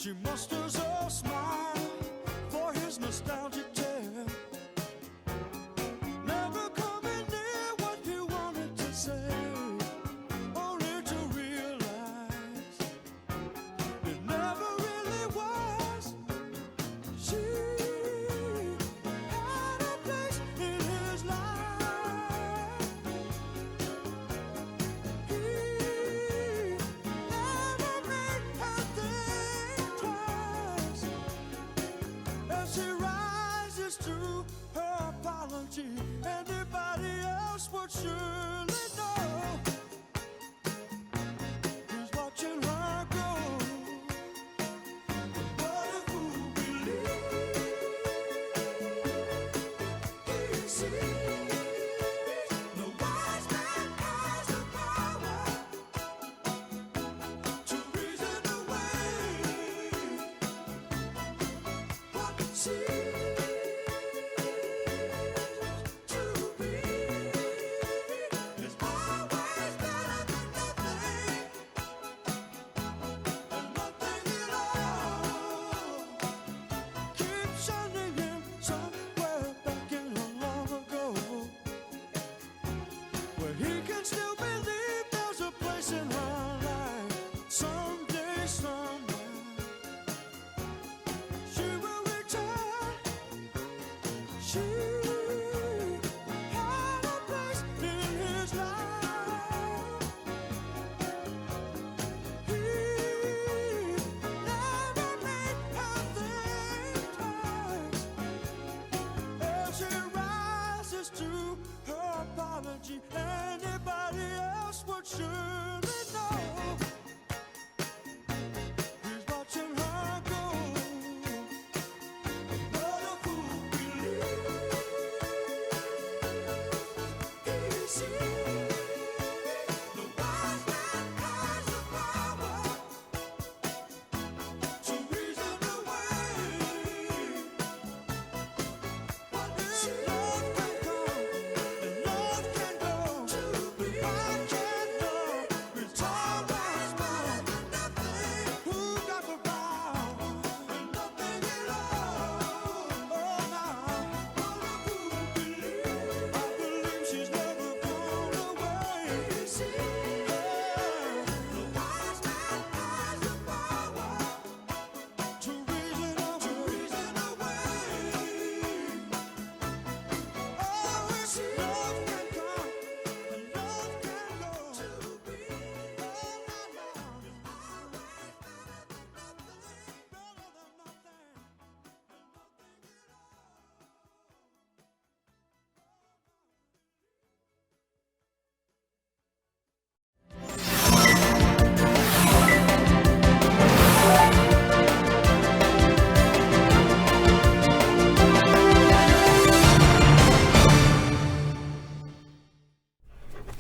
She musters a smile for his nostalgic tale. Never coming near what he wanted to say, only to realize it never really was. She had a place in his life. He never made her think twice. As she rises to her apology, anybody else would surely know. He's watching her go. What a fool believes he sees. The wise man has the power to reason away what seems to be is always better than nothing, and nothing at all. Keep sending him somewhere back in a long ago, where he can still believe there's a place in her life. Someday, somewhere, she will return. She had a place in his life. He never made her think twice. As she rises to her apology, anybody else would surely know. He's watching her go. What a fool believes he sees. The wise man has the power to reason away what love can come and love can go. To be I can know it's always better than nothing. Who got the power and nothing at all? Oh, now what a fool believes. I believe she's never gone away. He sees the wise man has the power to reason away. Oh, it's love can come and love can go. To be all I know is always better than nothing, better than nothing, and nothing at all.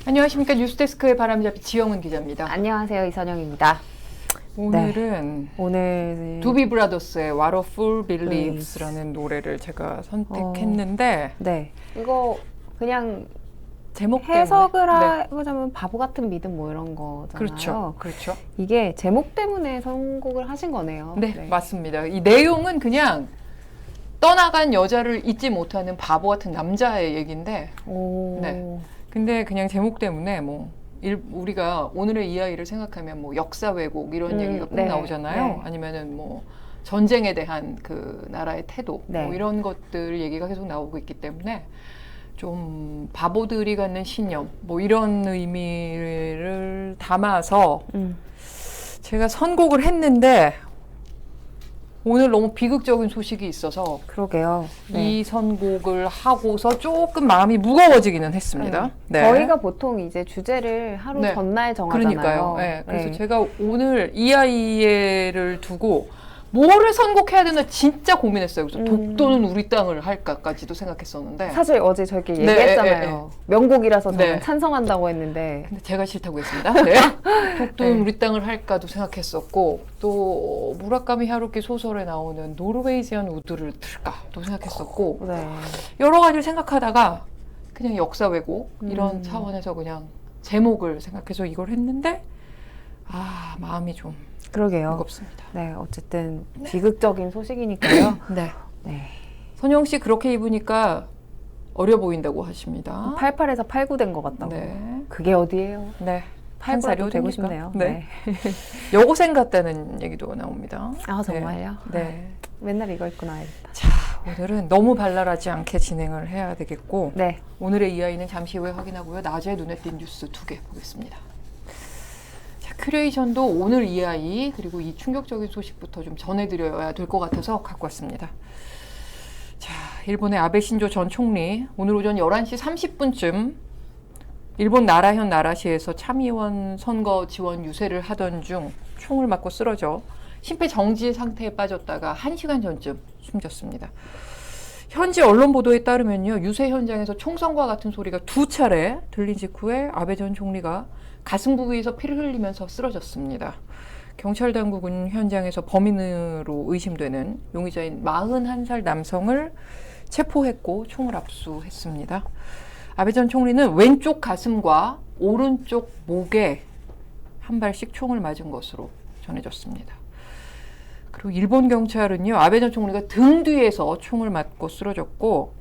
안녕하십니까. 뉴스데스크의 바람잡이 지영은 기자입니다. 안녕하세요, 이선영입니다. 오늘은 오늘 두비 브라더스의 What a Fool Believes라는 노래를 제가 선택했는데 네 이거 그냥 제목 해석을 때문에 하자면 바보 같은 믿음 뭐 이런 거잖아요. 그렇죠. 그렇죠. 이게 제목 때문에 선곡을 하신 거네요. 네, 맞습니다. 이 내용은 그냥 떠나간 여자를 잊지 못하는 바보 같은 남자의 얘기인데 오. 네. 근데 그냥 제목 때문에 뭐 우리가 오늘의 이야기를 생각하면 뭐 역사 왜곡 이런 얘기가 꼭 네, 나오잖아요. 네. 아니면은 뭐 전쟁에 대한 그 나라의 태도 네. 뭐 이런 것들 얘기가 계속 나오고 있기 때문에 좀 바보들이 갖는 신념 뭐 이런 의미를 담아서 제가 선곡을 했는데 오늘 너무 비극적인 소식이 있어서 그러게요. 이 선곡을 하고서 조금 마음이 무거워지기는 했습니다. 네. 저희가 보통 이제 주제를 하루 네. 전날 정하잖아요. 그러니까요. 네. 그래서 네. 제가 오늘 이 아이를 두고 뭐를 선곡해야 되나 진짜 고민했어요. 그래서 독도는 우리 땅을 할까까지도 생각했었는데 사실 어제 저희끼리 네, 얘기했잖아요. 명곡이라서 저는 네. 찬성한다고 했는데 근데 제가 싫다고 했습니다. 네. 독도는 네. 우리 땅을 할까도 생각했었고 또 무라카미 하루키 소설에 나오는 노르웨이지안 우드를 틀까도 생각했었고 네. 여러 가지를 생각하다가 그냥 역사 왜곡 이런 차원에서 그냥 제목을 생각해서 이걸 했는데 마음이 좀 그러게요. 무겁습니다. 네, 어쨌든 비극적인 소식이니까요. 네. 네. 선영 씨 그렇게 입으니까 어려 보인다고 하십니다. 88에서 89 된 것 같다고. 네. 그게 어디예요? 네. 한 살이 88도 되고 어딥니까? 싶네요. 네. 여고생 같다는 얘기도 나옵니다. 아, 정말요? 네. 맨날 이거 입고 나야겠다. 자, 오늘은 너무 발랄하지 않게 진행을 해야 되겠고 네. 오늘의 이야기는 잠시 후에 확인하고요. 낮에 눈에 띈 뉴스 2개 보겠습니다. 자, 큐레이션도 오늘 이야기 그리고 이 충격적인 소식부터 좀 전해드려야 될 것 같아서 갖고 왔습니다. 자, 일본의 아베 신조 전 총리 오늘 오전 11시 30분쯤 일본 나라현 나라시에서 참의원 선거 지원 유세를 하던 중 총을 맞고 쓰러져 심폐정지 상태에 빠졌다가 1시간 전쯤 숨졌습니다. 현지 언론 보도에 따르면요, 유세 현장에서 총성과 같은 소리가 2차례 들린 직후에 아베 전 총리가 가슴 부위에서 피를 흘리면서 쓰러졌습니다. 경찰 당국은 현장에서 범인으로 의심되는 용의자인 41살 남성을 체포했고 총을 압수했습니다. 아베 전 총리는 왼쪽 가슴과 오른쪽 목에 한 발씩 총을 맞은 것으로 전해졌습니다. 그리고 일본 경찰은요, 아베 전 총리가 등 뒤에서 총을 맞고 쓰러졌고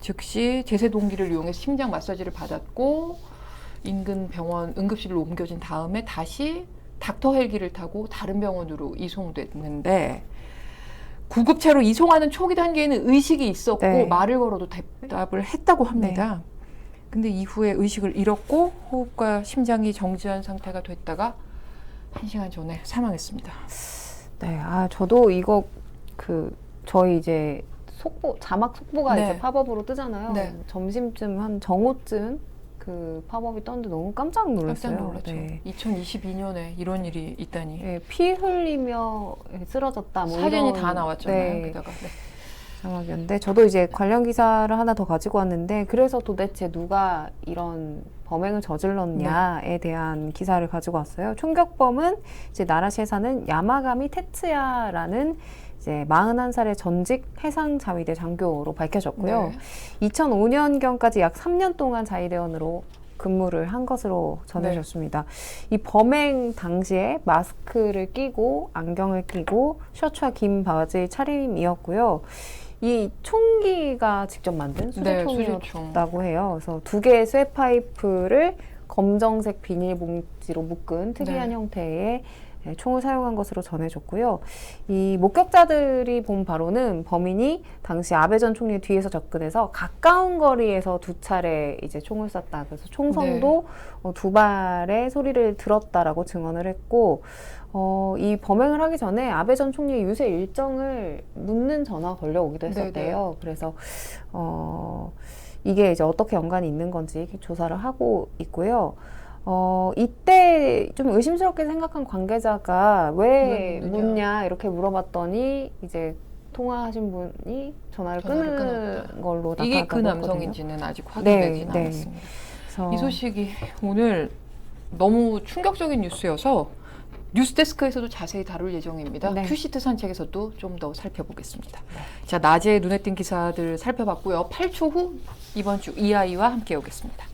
즉시 제세 동기를 이용해서 심장 마사지를 받았고 인근 병원 응급실로 옮겨진 다음에 다시 닥터 헬기를 타고 다른 병원으로 이송됐는데 구급차로 이송하는 초기 단계에는 의식이 있었고 네. 말을 걸어도 대답을 했다고 합니다. 근데 이후에 의식을 잃었고 호흡과 심장이 정지한 상태가 됐다가 1시간 전에 사망했습니다. 네, 저도 이거 저희 이제 자막 속보가 네. 이제 팝업으로 뜨잖아요. 네. 점심쯤 한 정오쯤 그 팝업이 떴는데 너무 깜짝 놀랐어요. 깜짝 놀랐죠. 네. 2022년에 이런 일이 있다니. 네, 피 흘리며 쓰러졌다. 뭐 사진이 이런, 다 나왔잖아요. 네, 게다가. 네. 상황이었는데 저도 이제 관련 기사를 하나 더 가지고 왔는데 그래서 도대체 누가 이런 범행을 저질렀냐에 대한 기사를 가지고 왔어요. 총격범은 이제 나라시에 사는 야마가미 테츠야라는 이제 41살의 전직 해상자위대 장교로 밝혀졌고요. 네. 2005년경까지 약 3년 동안 자위대원으로 근무를 한 것으로 전해졌습니다. 이 범행 당시에 마스크를 끼고 안경을 끼고 셔츠와 긴 바지 차림이었고요. 이 총기가 직접 만든 수제총이었다고 해요. 그래서 2개의 쇠파이프를 검정색 비닐봉지로 묶은 특이한 형태의 총을 사용한 것으로 전해졌고요. 이 목격자들이 본 바로는 범인이 당시 아베 전 총리 뒤에서 접근해서 가까운 거리에서 2차례 이제 총을 쐈다. 그래서 총성도 2발의 소리를 들었다라고 증언을 했고, 이 범행을 하기 전에 아베 전 총리의 유세 일정을 묻는 전화가 걸려오기도 했었대요. 네네. 그래서 이게 이제 어떻게 연관이 있는 건지 조사를 하고 있고요. 이때 좀 의심스럽게 생각한 관계자가 왜 묻냐 이렇게 물어봤더니 이제 통화하신 분이 전화를 끊은 걸로 나타났다고 이게 그 남성인지는 아직 확인되지는 않았습니다. 이 소식이 오늘 너무 충격적인 뉴스여서 뉴스데스크에서도 자세히 다룰 예정입니다. 네. 큐시트 산책에서도 좀 더 살펴보겠습니다. 자, 낮에 눈에 띈 기사들 살펴봤고요. 8초 후 이번 주 이아이와 함께 오겠습니다.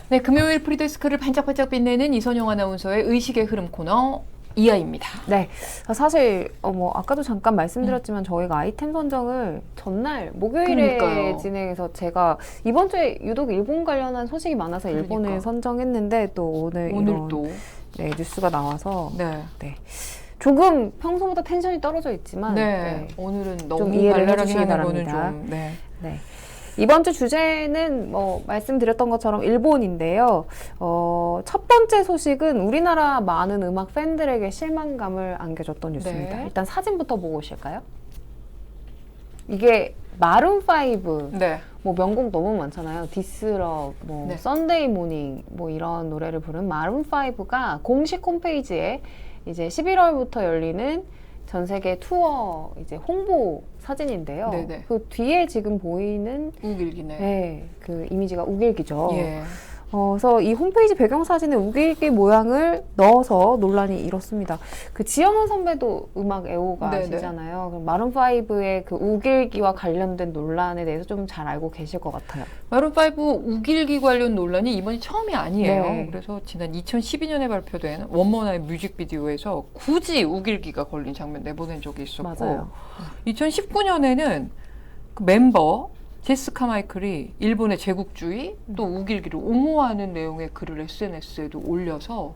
네, 금요일 프리데스크를 반짝반짝 빛내는 이선영 아나운서의 의식의 흐름 코너 이아입니다. 네, 사실 아까도 잠깐 말씀드렸지만 저희가 아이템 선정을 전날 목요일에 그러니까요. 진행해서 제가 이번 주에 유독 일본 관련한 소식이 많아서 일본을 그러니까. 선정했는데 또 오늘 이런 또 뉴스가 나와서 네. 조금 평소보다 텐션이 떨어져 있지만 오늘은 너무 좀 이해를 발랄하게 해주시기 하는 거는 바랍니다. 좀 네. 이번 주 주제는 말씀드렸던 것처럼 일본인데요. 첫 번째 소식은 우리나라 많은 음악 팬들에게 실망감을 안겨줬던 뉴스입니다. 네. 일단 사진부터 보고 오실까요? 이게 마룬5 명곡 너무 많잖아요. 디스럽, 썬데이 모닝 이런 노래를 부른 마룬5가 공식 홈페이지에 이제 11월부터 열리는 전 세계 투어 이제 홍보 사진인데요. 네네. 그 뒤에 지금 보이는 우길기네. 네, 그 이미지가 우길기죠. 예. 그래서 이 홈페이지 배경사진에 우길기 모양을 넣어서 논란이 일었습니다. 그 지영원 선배도 음악 애호가시잖아요. 그럼 마룬5의 그 우길기와 관련된 논란에 대해서 좀 잘 알고 계실 것 같아요. 마룬5 우길기 관련 논란이 이번이 처음이 아니에요. 네. 그래서 지난 2012년에 발표된 원모나의 뮤직비디오에서 굳이 우길기가 걸린 장면 내보낸 적이 있었고 맞아요. 2019년에는 그 멤버 제스 카마이클이 일본의 제국주의 또 우길기를 옹호하는 내용의 글을 SNS에도 올려서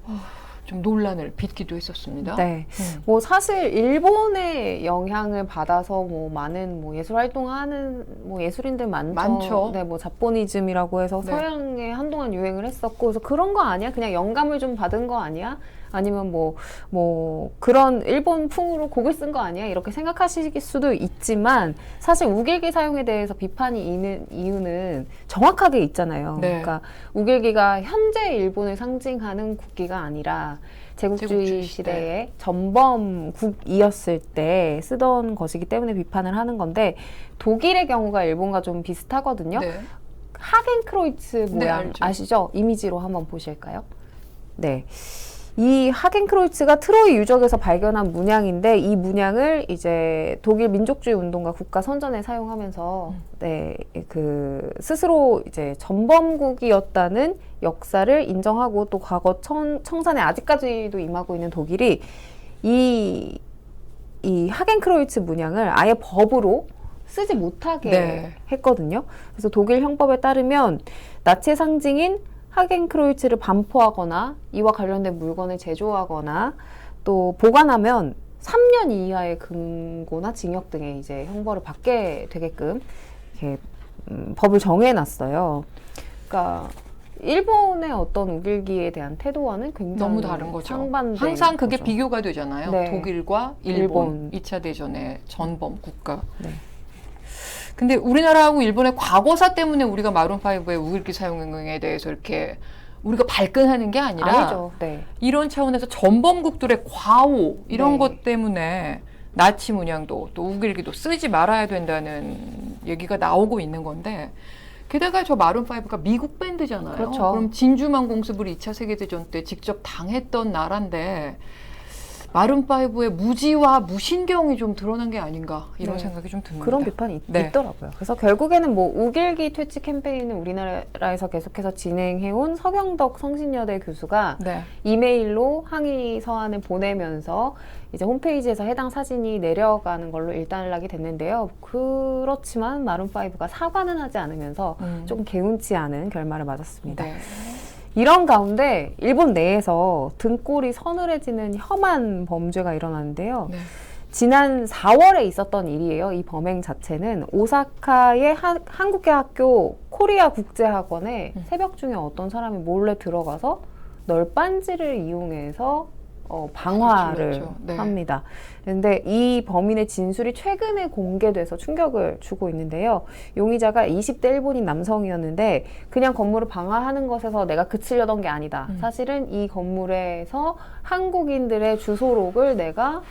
좀 논란을 빚기도 했었습니다. 네. 뭐 사실 일본의 영향을 받아서 뭐 많은 뭐 예술 활동하는 뭐 예술인들 많죠. 네, 뭐 자포니즘이라고 해서 네. 서양에 한동안 유행을 했었고 그래서 그런 거 아니야? 그냥 영감을 좀 받은 거 아니야? 아니면 뭐 그런 일본 풍으로 곡을 쓴 거 아니야? 이렇게 생각하실 수도 있지만 사실 우길기 사용에 대해서 비판이 있는 이유는 정확하게 있잖아요. 네. 그러니까 우길기가 현재 일본을 상징하는 국기가 아니라 제국주의 시대의 전범국이었을 때 쓰던 것이기 때문에 비판을 하는 건데 독일의 경우가 일본과 좀 비슷하거든요. 네. 하겐크로이츠 모양 알죠. 아시죠? 이미지로 한번 보실까요? 네. 이 하겐크로이츠가 트로이 유적에서 발견한 문양인데 이 문양을 이제 독일 민족주의 운동가 국가 선전에 사용하면서 네, 그 스스로 이제 전범국이었다는 역사를 인정하고 또 과거 청산에 아직까지도 임하고 있는 독일이 이 하겐크로이츠 문양을 아예 법으로 쓰지 못하게 네. 했거든요. 그래서 독일 형법에 따르면 나치의 상징인 하겐크로이츠를 반포하거나 이와 관련된 물건을 제조하거나 또 보관하면 3년 이하의 금고나 징역 등의 이제 형벌을 받게 되게끔 이렇게 법을 정해놨어요. 그러니까 일본의 어떤 우길기에 대한 태도와는 굉장히 너무 다른 거죠. 상반된 항상 그게 거죠. 비교가 되잖아요. 네. 독일과 일본 2차 대전의 전범 국가. 네. 근데 우리나라하고 일본의 과거사 때문에 우리가 마룬5의 우길기 사용에 대해서 이렇게 우리가 발끈하는 게 아니라 아니죠. 네. 이런 차원에서 전범국들의 과오 이런 네. 것 때문에 나치 문양도 또 우길기도 쓰지 말아야 된다는 얘기가 나오고 있는 건데 게다가 저 마룬5가 미국 밴드잖아요. 그렇죠. 그럼 진주만 공습을 2차 세계대전 때 직접 당했던 나라인데 마룬5의 무지와 무신경이 좀 드러난 게 아닌가 이런 네. 생각이 좀 듭니다. 그런 비판이 네. 있더라고요. 그래서 결국에는 뭐 우길기 퇴치 캠페인을 우리나라에서 계속해서 진행해온 서경덕 성신여대 교수가 네. 이메일로 항의 서한을 보내면서 이제 홈페이지에서 해당 사진이 내려가는 걸로 일단락이 됐는데요. 그렇지만 마룬5가 사과는 하지 않으면서 조금 개운치 않은 결말을 맞았습니다. 네. 이런 가운데 일본 내에서 등골이 서늘해지는 혐한 범죄가 일어났는데요. 네. 지난 4월에 있었던 일이에요. 이 범행 자체는 오사카의 한국계 학교 코리아 국제학원에 새벽 중에 어떤 사람이 몰래 들어가서 널빤지를 이용해서 방화를 그렇죠. 네. 합니다. 그런데 이 범인의 진술이 최근에 공개돼서 충격을 주고 있는데요. 용의자가 20대 일본인 남성이었는데 그냥 건물을 방화하는 것에서 내가 그치려던 게 아니다. 사실은 이 건물에서 한국인들의 주소록을 내가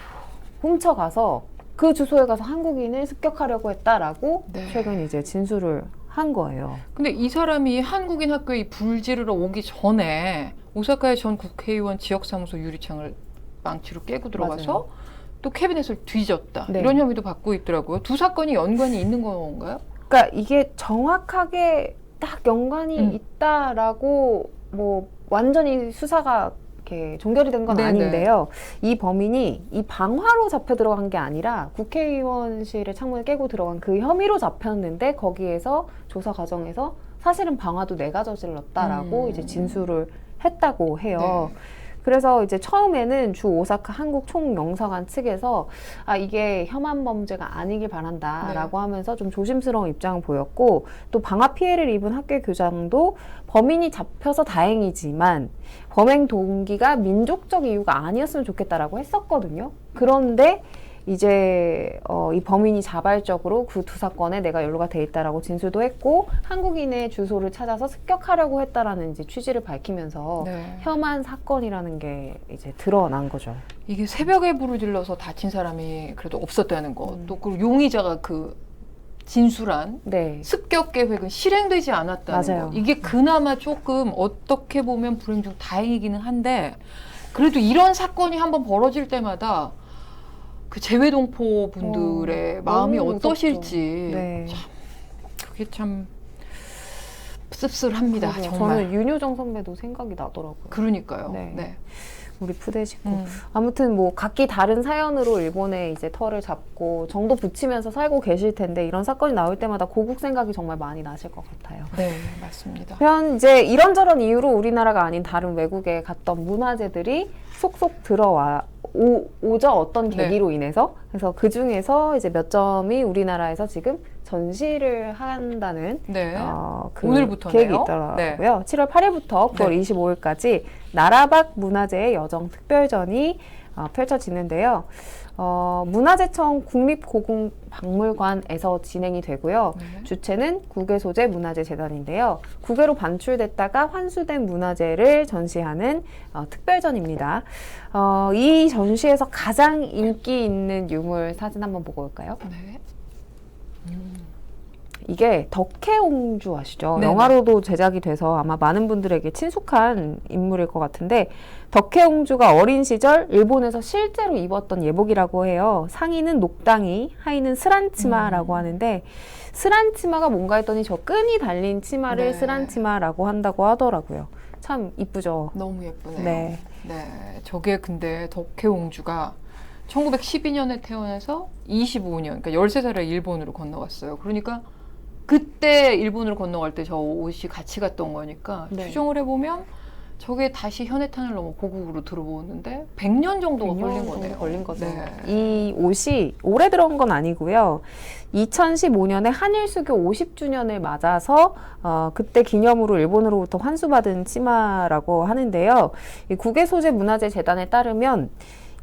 훔쳐가서 그 주소에 가서 한국인을 습격하려고 했다라고 네. 최근 이제 진술을 한 거예요. 근데 이 사람이 한국인 학교에 이 불지르러 오기 전에 오사카의 전 국회의원 지역사무소 유리창을 망치로 깨고 들어가서 맞아요. 또 캐비넷을 뒤졌다. 네. 이런 혐의도 받고 있더라고요. 두 사건이 연관이 있는 건가요? 그러니까 이게 정확하게 딱 연관이 있다라고 뭐 완전히 수사가 이렇게 종결이 된 건 네네. 아닌데요. 이 범인이 이 방화로 잡혀 들어간 게 아니라 국회의원실의 창문을 깨고 들어간 그 혐의로 잡혔는데 거기에서 조사 과정에서 사실은 방화도 내가 저질렀다라고 이제 진술을 했다고 해요. 네. 그래서 이제 처음에는 주 오사카 한국 총영사관 측에서 이게 혐한 범죄가 아니길 바란다라고 하면서 좀 조심스러운 입장을 보였고 또 방화 피해를 입은 학교 교장도 범인이 잡혀서 다행이지만 범행 동기가 민족적 이유가 아니었으면 좋겠다라고 했었거든요. 그런데 이제 이 범인이 자발적으로 그 두 사건에 내가 연루가 돼 있다라고 진술도 했고 한국인의 주소를 찾아서 습격하려고 했다라는 이제 취지를 밝히면서 네. 혐한 사건이라는 게 이제 드러난 거죠. 이게 새벽에 불을 질러서 다친 사람이 그래도 없었다는 거. 또 그 용의자가 그 진술한 네. 습격 계획은 실행되지 않았다는 맞아요. 거. 이게 그나마 조금 어떻게 보면 불행 중 다행이기는 한데 그래도 이런 사건이 한번 벌어질 때마다 그 재외동포 분들의 마음이 너무 무섭죠. 어떠실지 네. 참 그게 참 씁쓸합니다. 그러게요. 정말. 저는 윤효정 선배도 생각이 나더라고요. 그러니까요. 네. 네. 우리 푸대 식구. 아무튼 뭐 각기 다른 사연으로 일본에 이제 터를 잡고 정도 붙이면서 살고 계실 텐데 이런 사건이 나올 때마다 고국 생각이 정말 많이 나실 것 같아요. 네, 맞습니다. 그냥 이제 이런저런 이유로 우리나라가 아닌 다른 외국에 갔던 문화재들이 속속 오죠. 어떤 네. 계기로 인해서. 그래서 그 중에서 이제 몇 점이 우리나라에서 지금 전시를 한다는 네. 그 오늘부터네요. 계획이 있더라고요. 7월 8일부터 9월 네. 25일까지 나라박 문화재의 여정 특별전이 펼쳐지는데요. 문화재청 국립고궁박물관에서 진행이 되고요. 네. 주체는 국외소재 문화재재단인데요. 국외로 반출됐다가 환수된 문화재를 전시하는 특별전입니다. 이 전시에서 가장 인기 있는 유물 사진 한번 보고 올까요? 네. 이게 덕혜옹주 아시죠? 네네. 영화로도 제작이 돼서 아마 많은 분들에게 친숙한 인물일 것 같은데 덕혜옹주가 어린 시절 일본에서 실제로 입었던 예복이라고 해요. 상의는 녹당이, 하의는 스란치마라고 하는데 스란치마가 뭔가 했더니 저 끈이 달린 치마를 네. 스란치마라고 한다고 하더라고요. 참 이쁘죠? 너무 예쁘네요. 네. 네. 저게 근데 덕혜옹주가 1912년에 태어나서 25년, 그러니까 13살에 일본으로 건너갔어요. 그러니까 그때 일본으로 건너갈 때 저 옷이 같이 갔던 거니까 네. 추정을 해보면 저게 다시 현해탄을 넘어 고국으로 들어오는데 100년 정도가 100년 걸린 정도 거네요. 걸린 거죠. 네. 이 옷이 오래 들어온 건 아니고요. 2015년에 한일수교 50주년을 맞아서 그때 기념으로 일본으로부터 환수받은 치마라고 하는데요. 이 국외소재문화재재단에 따르면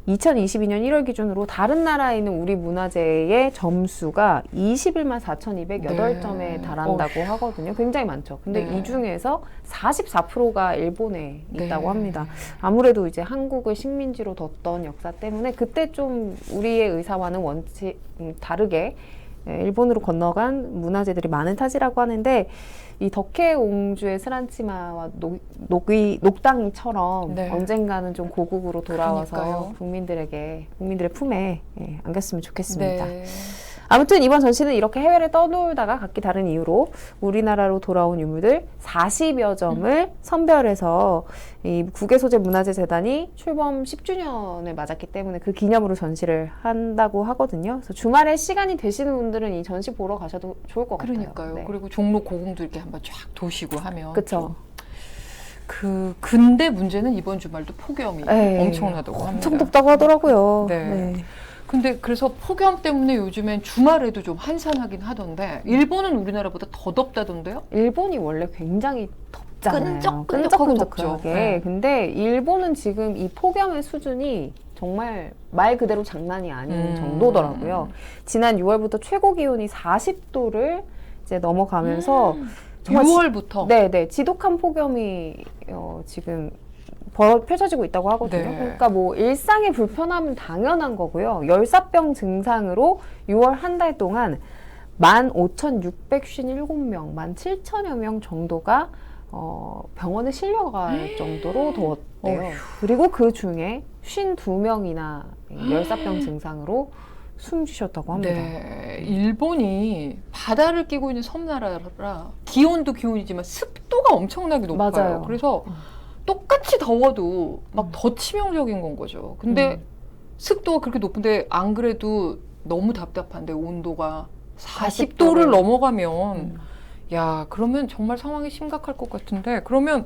2022년 1월 기준으로 다른 나라에 있는 우리 문화재의 점수가 21만 4,208점에 네. 달한다고 하거든요. 굉장히 많죠. 근데 네. 이 중에서 44%가 일본에 있다고 네. 합니다. 아무래도 이제 한국을 식민지로 뒀던 역사 때문에 그때 좀 우리의 의사와는 다르게 일본으로 건너간 문화재들이 많은 타지라고 하는데 이 덕혜옹주의 스란치마와 녹당이처럼 네. 언젠가는 좀 고국으로 돌아와서 그러니까요. 국민들의 품에 안겼으면 좋겠습니다. 네. 아무튼 이번 전시는 이렇게 해외를 떠돌다가 각기 다른 이유로 우리나라로 돌아온 유물들 40여 점을 선별해서 이 국외소재문화재재단이 출범 10주년을 맞았기 때문에 그 기념으로 전시를 한다고 하거든요. 그래서 주말에 시간이 되시는 분들은 이 전시 보러 가셔도 좋을 것 같아요. 그러니까요. 네. 그리고 종로 고궁도 이렇게 한번 쫙 도시고 하면 그쵸. 근데 문제는 이번 주말도 폭염이 에이, 엄청나다고 합니다. 엄청 덥다고 하더라고요. 네. 근데 그래서 폭염 때문에 요즘엔 주말에도 좀 한산하긴 하던데 일본은 우리나라보다 더 덥다던데요? 일본이 원래 굉장히 덥잖아요. 끈적끈적하고 덥죠. 끈적끈적하게. 네. 근데 일본은 지금 이 폭염의 수준이 정말 말 그대로 장난이 아닌 정도더라고요. 지난 6월부터 최고 기온이 40도를 이제 넘어가면서 정말 6월부터 네네 지독한 폭염이 지금 펼쳐지고 있다고 하거든요. 네. 그러니까 뭐 일상의 불편함은 당연한 거고요. 열사병 증상으로 6월 한 달 동안 15,657명, 17,000여 명 정도가 병원에 실려갈 정도로 더웠대요. 그리고 그 중에 52명이나 열사병 증상으로 숨 쉬셨다고 합니다. 네, 일본이 바다를 끼고 있는 섬나라라 기온도 기온이지만 습도가 엄청나게 높아요. 맞아요. 그래서 똑같이 더워도 막 더 치명적인 건 거죠. 근데 습도가 그렇게 높은데 안 그래도 너무 답답한데 온도가 40도를 넘어가면 야, 그러면 정말 상황이 심각할 것 같은데 그러면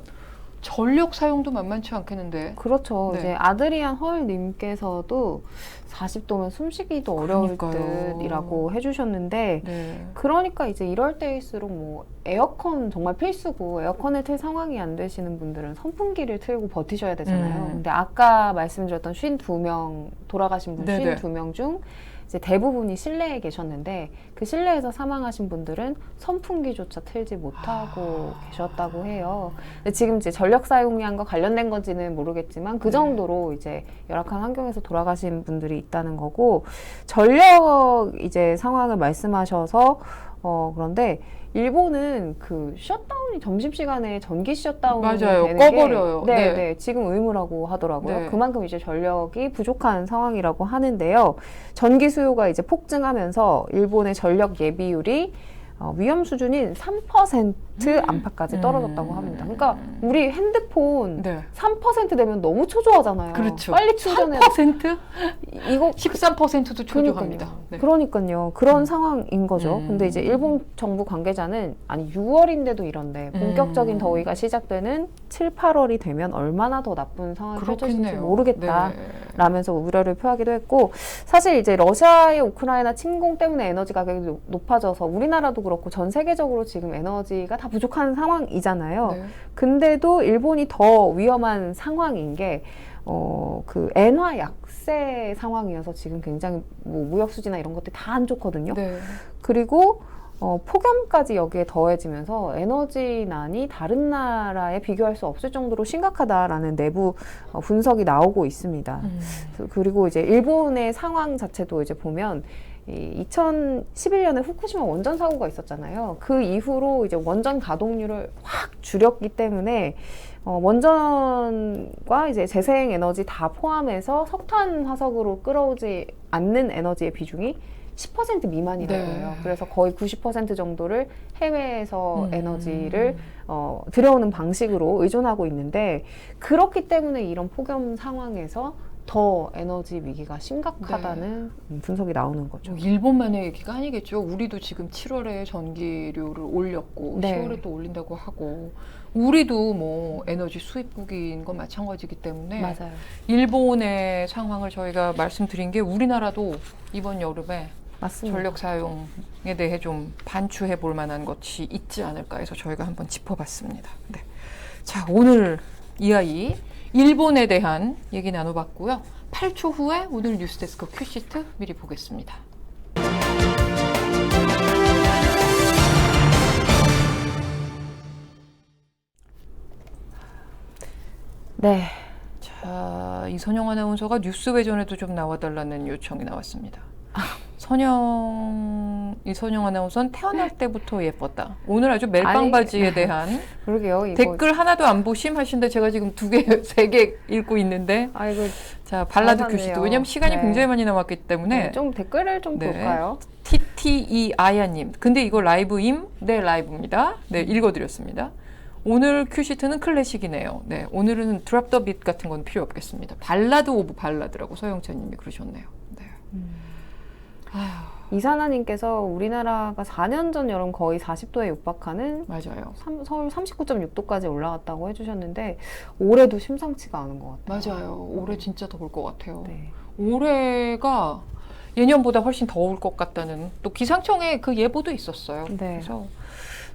전력 사용도 만만치 않겠는데. 그렇죠. 네. 이제 아드리안 헐님께서도 40도면 숨쉬기도 어려울 그러니까요. 듯이라고 해주셨는데 네. 그러니까 이제 이럴 때일수록 뭐 에어컨 정말 필수고 에어컨을 틀 상황이 안 되시는 분들은 선풍기를 틀고 버티셔야 되잖아요. 근데 아까 말씀드렸던 52명 돌아가신 분 네네. 52명 중 이제 대부분이 실내에 계셨는데 그 실내에서 사망하신 분들은 선풍기조차 틀지 못하고 계셨다고 해요. 근데 지금 이제 전력 사용량과 관련된 건지는 모르겠지만 그 정도로 이제 열악한 환경에서 돌아가신 분들이 있다는 거고, 전력 이제 상황을 말씀하셔서 그런데 일본은 그 셧다운이 점심시간에 전기 셧다운이 맞아요. 되는 꺼버려요. 게 네. 네, 지금 의무라고 하더라고요. 네. 그만큼 이제 전력이 부족한 상황이라고 하는데요. 전기 수요가 이제 폭증하면서 일본의 전력 예비율이 위험 수준인 3% 안팎까지 떨어졌다고 합니다. 그러니까 우리 핸드폰 네. 3% 되면 너무 초조하잖아요. 그렇죠. 빨리 충전해. 3%? 이거 13%도 초조합니다. 네. 그러니까요. 그런 상황인 거죠. 근데 이제 음. 일본 정부 관계자는 아니 6월인데도 이런데 본격적인 더위가 시작되는 7, 8월이 되면 얼마나 더 나쁜 상황이 펼쳐질지 그렇겠네요. 모르겠다. 네. 라면서 우려를 표하기도 했고, 사실 이제 러시아의 우크라이나 침공 때문에 에너지 가격이 높아져서 우리나라도 그렇고 전 세계적으로 지금 에너지가 다 부족한 상황이잖아요. 네. 근데도 일본이 더 위험한 상황인 게 그 엔화 약세 상황이어서 지금 굉장히 뭐 무역 수지나 이런 것들이 다 안 좋거든요. 네. 그리고 폭염까지 여기에 더해지면서 에너지난이 다른 나라에 비교할 수 없을 정도로 심각하다라는 내부 분석이 나오고 있습니다. 그리고 이제 일본의 상황 자체도 이제 보면 2011년에 후쿠시마 원전 사고가 있었잖아요. 그 이후로 이제 원전 가동률을 확 줄였기 때문에 원전과 이제 재생 에너지 다 포함해서 석탄 화석으로 끌어오지 않는 에너지의 비중이 10% 미만이라고 해요. 그래서 거의 90% 정도를 해외에서 에너지를 들여오는 방식으로 의존하고 있는데, 그렇기 때문에 이런 폭염 상황에서 더 에너지 위기가 심각하다는 분석이 나오는 거죠. 뭐 일본만의 얘기가 아니겠죠. 우리도 지금 7월에 전기료를 올렸고 네. 10월에 또 올린다고 하고, 우리도 뭐 에너지 수입국인 건 마찬가지이기 때문에 맞아요. 일본의 상황을 저희가 말씀드린 게 우리나라도 이번 여름에 맞습니다. 전력 사용에 대해 좀 반추해 볼 만한 것이 있지 않을까 해서 저희가 한번 짚어봤습니다. 네. 자, 오늘 이야기 일본에 대한 얘기 나눠봤고요. 8초 후에 오늘 뉴스데스크 큐시트 미리 보겠습니다. 네. 자, 이선영 아나운서가 뉴스 외전에도 좀 나와달라는 요청이 나왔습니다. 이선영 아나운서는 태어날 때부터 예뻤다. 오늘 아주 멜빵 아니, 바지에 대한 그러게요. 이거 댓글 하나도 안 보심 하신데 제가 지금 2개, 3개 읽고 있는데, 아이고, 자, 발라드 감사하네요. 큐시트. 왜냐면 시간이 네. 굉장히 많이 남았기 때문에. 네, 좀 댓글을 좀 네. 볼까요? TTE 아야님. 근데 이거 라이브임? 네, 라이브입니다. 네, 읽어드렸습니다. 오늘 큐시트는 클래식이네요. 네, 오늘은 드랍 더 빛 같은 건 필요 없겠습니다. 발라드 오브 발라드라고 서영찬님이 그러셨네요. 네. 아휴, 이사나님께서 우리나라가 4년 전 여름 거의 40도에 육박하는 맞아요. 서울 39.6도까지 올라갔다고 해주셨는데, 올해도 심상치가 않은 것 같아요. 맞아요. 올해 진짜 더울 것 같아요. 네. 올해가 예년보다 훨씬 더울 것 같다는 또 기상청에 그 예보도 있었어요. 네. 그래서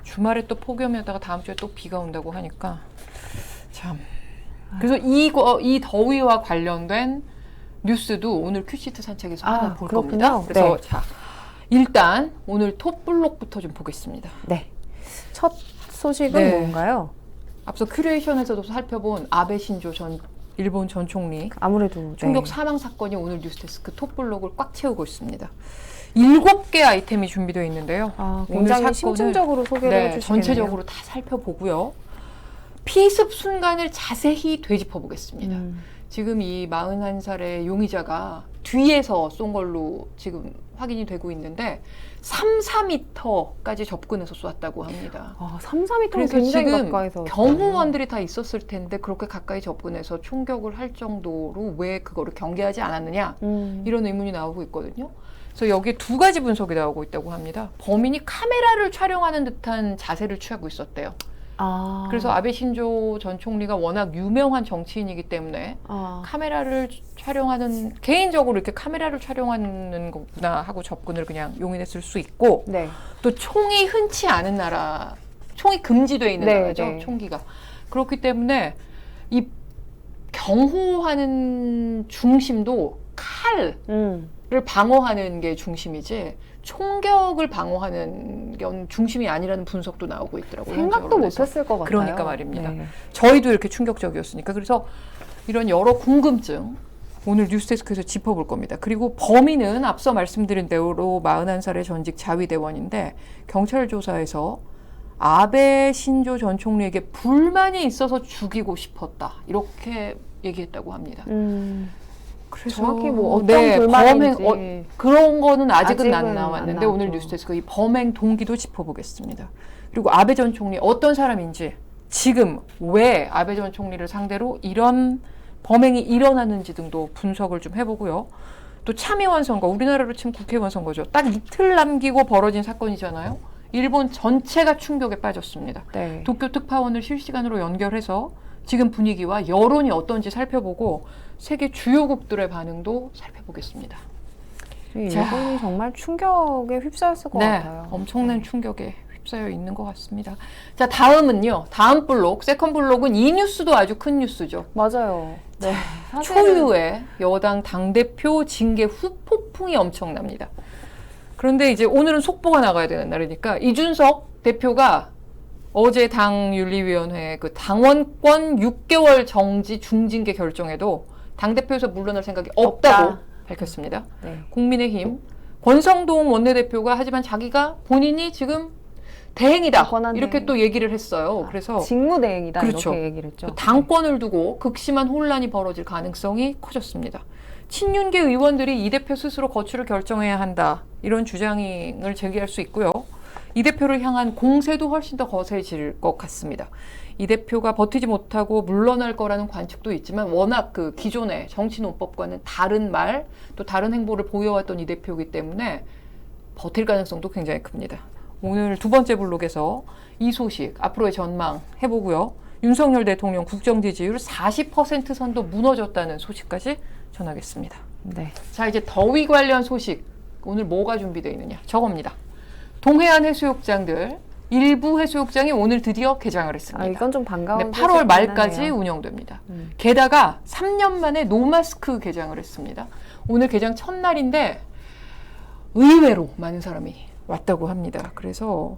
주말에 또 폭염에다가 다음 주에 또 비가 온다고 하니까 참. 그래서 이 더위와 관련된 뉴스도 오늘 큐시트 산책에서 하나 볼 그렇군요. 겁니다. 그래서 네. 자, 일단 오늘 톱블록부터 좀 보겠습니다. 네. 첫 소식은 네. 뭔가요? 앞서 큐레이션에서도 살펴본 아베 신조 전 일본 전 총리 아무래도 총격 사망 사건이 오늘 뉴스데스크 톱블록을 꽉 채우고 있습니다. 7개 아이템이 준비되어 있는데요. 오늘 굉장히 사건을 심층적으로 소개를 해주시겠네요. 전체적으로 다 살펴보고요. 피습 순간을 자세히 되짚어 보겠습니다. 지금 이 41살의 용의자가 뒤에서 쏜 걸로 지금 확인이 되고 있는데 3-4m까지 접근해서 쏘았다고 합니다. 3-4m는 그래서 굉장히 지금 가까이서 경호원들이 다 있었을 텐데 그렇게 가까이 접근해서 총격을 할 정도로 왜 그거를 경계하지 않았느냐, 이런 의문이 나오고 있거든요. 그래서 여기에 2가지 분석이 나오고 있다고 합니다. 범인이 카메라를 촬영하는 듯한 자세를 취하고 있었대요. 그래서 아베 신조 전 총리가 워낙 유명한 정치인이기 때문에 카메라를 촬영하는, 개인적으로 이렇게 카메라를 촬영하는 거구나 하고 접근을 그냥 용인했을 수 있고, 네. 또 총이 흔치 않은 나라, 총이 금지되어 있는 네, 나라죠. 네. 총기가. 그렇기 때문에 이 경호하는 중심도 칼을 방어하는 게 중심이지 총격을 방어하는 건 중심이 아니라는 분석도 나오고 있더라고요. 생각도 언론에서. 못했을 것 같아요. 그러니까 말입니다. 네. 저희도 이렇게 충격적이었으니까. 그래서 이런 여러 궁금증 오늘 뉴스데스크에서 짚어볼 겁니다. 그리고 범인은 앞서 말씀드린 대로 41살의 전직 자위대원인데 경찰 조사에서 아베 신조 전 총리에게 불만이 있어서 죽이고 싶었다. 이렇게 얘기했다고 합니다. 그래서 정확히 뭐 어떤 불만인지 그런 거는 아직은 안 아직은 나왔는데 안 오늘 나왔고. 뉴스데스크 이 범행 동기도 짚어보겠습니다. 그리고 아베 전 총리 어떤 사람인지 지금 왜 아베 전 총리를 상대로 이런 범행이 일어나는지 등도 분석을 좀 해보고요. 또 참의원 선거, 우리나라로 치면 국회의원 선거죠. 딱 이틀 남기고 벌어진 사건이잖아요. 일본 전체가 충격에 빠졌습니다. 네. 도쿄 특파원을 실시간으로 연결해서 지금 분위기와 여론이 어떤지 살펴보고 세계 주요국들의 반응도 살펴보겠습니다. 일본이 정말 충격에 휩싸였을 것 같아요. 엄청난 충격에 휩싸여 있는 것 같습니다. 자, 다음은요. 다음 블록, 세컨 블록은 이 뉴스도 아주 큰 뉴스죠. 맞아요. 네. 초유의 여당 당대표 징계 후폭풍이 엄청납니다. 그런데 이제 오늘은 속보가 나가야 되는 날이니까 이준석 대표가 어제 당윤리위원회 그 당원권 6개월 정지 중징계 결정에도 당대표에서 물러날 생각이 없다고 없다. 밝혔습니다. 네. 국민의힘 권성동 원내대표가 하지만 자기가 본인이 지금 대행이다 권한 이렇게 대행. 또 얘기를 했어요. 그래서 직무대행이다 그렇죠. 이렇게 얘기를 했죠. 또 당권을 두고 극심한 혼란이 벌어질 가능성이 커졌습니다. 친윤계 의원들이 이 대표 스스로 거취를 결정해야 한다 이런 주장을 제기할 수 있고요. 이 대표를 향한 공세도 훨씬 더 거세질 것 같습니다. 이 대표가 버티지 못하고 물러날 거라는 관측도 있지만 워낙 그 기존의 정치논법과는 다른 말 또 다른 행보를 보여왔던 이 대표이기 때문에 버틸 가능성도 굉장히 큽니다. 오늘 두 번째 블록에서 이 소식 앞으로의 전망 해보고요. 윤석열 대통령 국정 지지율 40% 선도 무너졌다는 소식까지 전하겠습니다. 네. 자, 이제 더위 관련 소식. 오늘 뭐가 준비되어 있느냐? 저겁니다. 동해안 해수욕장들 일부 해수욕장이 오늘 드디어 개장을 했습니다. 아, 이건 좀 반가운 네, 8월 말까지 소식이긴 하네요. 운영됩니다. 게다가 3년 만에 노마스크 개장을 했습니다. 오늘 개장 첫날인데 의외로 많은 사람이 왔다고 합니다. 그래서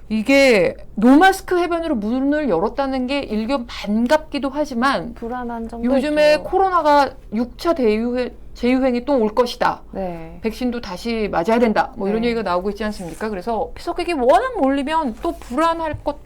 이게 노마스크 해변으로 문을 열었다는 게 일견 반갑기도 하지만 불안한 점도 요즘에 있죠. 코로나가 6차 재유행이 또 올 것이다. 네. 백신도 다시 맞아야 된다. 뭐 이런 네. 얘기가 나오고 있지 않습니까? 그래서 피서객이 워낙 몰리면 또 불안할 것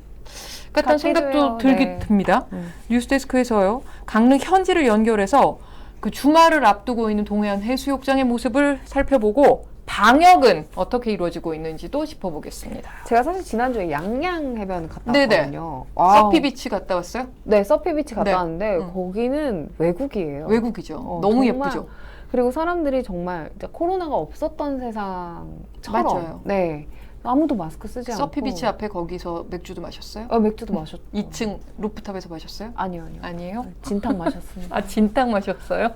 같다는 같기도 생각도 해요. 네. 듭니다. 뉴스데스크에서요. 강릉 현지를 연결해서 그 주말을 앞두고 있는 동해안 해수욕장의 모습을 살펴보고 방역은 어떻게 이루어지고 있는지도 짚어보겠습니다. 제가 사실 지난주에 양양 해변 갔다 네네. 왔거든요. 와우. 서피비치 갔다 왔어요? 네, 서피비치 갔다 네. 왔는데 거기는 외국이에요. 외국이죠. 정말. 너무 예쁘죠. 그리고 사람들이 정말 이제 코로나가 없었던 세상처럼 맞아요. 네. 아무도 마스크 쓰지 않고 서피비치 앞에 거기서 맥주도 마셨어요? 맥주도 마셨죠. 2층 루프탑에서 마셨어요? 아니요. 아니에요? 진탕 마셨습니다. 아, 진탕 마셨어요?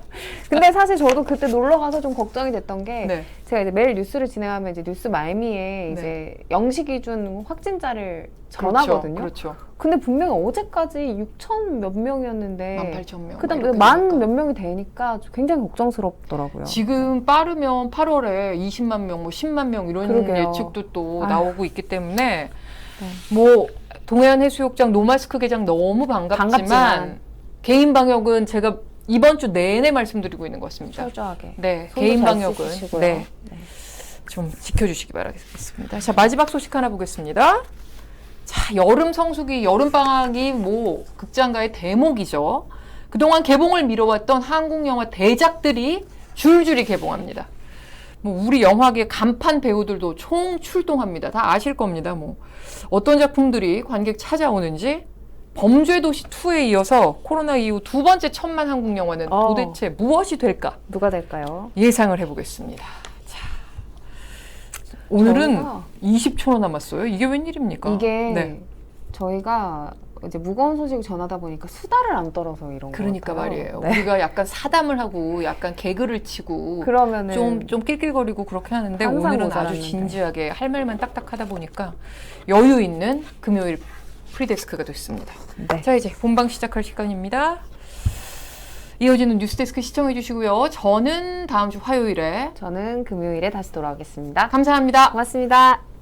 근데 사실 저도 그때 놀러 가서 좀 걱정이 됐던 게 네. 제가 이제 매일 뉴스를 진행하면 이제 뉴스 말미에 네. 이제 영시 기준 확진자를 전하거든요. 그렇죠. 근데 분명히 어제까지 6천 몇 명이었는데 18,000명. 그다음에 만 몇 명이 되니까 굉장히 걱정스럽더라고요. 지금 빠르면 8월에 20만 명, 뭐 10만 명 이런 그러게요. 예측도 또 아휴. 나오고 있기 때문에 뭐 동해안 해수욕장 노마스크 개장 너무 반갑지만 개인 방역은 제가 이번 주 내내 말씀드리고 있는 것 같습니다. 철저하게. 네, 손도 개인 잘 방역은 씻으시고요. 네, 네. 좀 지켜주시기 바라겠습니다. 자, 마지막 소식 하나 보겠습니다. 자, 여름 성수기, 여름 방학이 뭐 극장가의 대목이죠. 그동안 개봉을 미뤄왔던 한국 영화 대작들이 줄줄이 개봉합니다. 뭐 우리 영화계 간판 배우들도 총 출동합니다. 다 아실 겁니다. 뭐 어떤 작품들이 관객 찾아오는지 범죄도시 2에 이어서 코로나 이후 두 번째 천만 한국 영화는 도대체 무엇이 될까 누가 될까요? 예상을 해보겠습니다. 자, 오늘은 저희가 20초 남았어요. 이게 웬일입니까? 이게 네. 저희가 이제 무거운 소식 전하다 보니까 수다를 안 떨어서 이런 거 그러니까 같아요. 말이에요. 네. 우리가 약간 사담을 하고 약간 개그를 치고 그러면은 좀 낄낄거리고 그렇게 하는데 항상 오늘은 아주 모자랐는데. 진지하게 할 말만 딱딱하다 보니까 여유 있는 금요일 프리데스크가 됐습니다. 네. 자, 이제 본방 시작할 시간입니다. 이어지는 뉴스데스크 시청해 주시고요. 저는 다음 주 화요일에 저는 금요일에 다시 돌아오겠습니다. 감사합니다. 고맙습니다.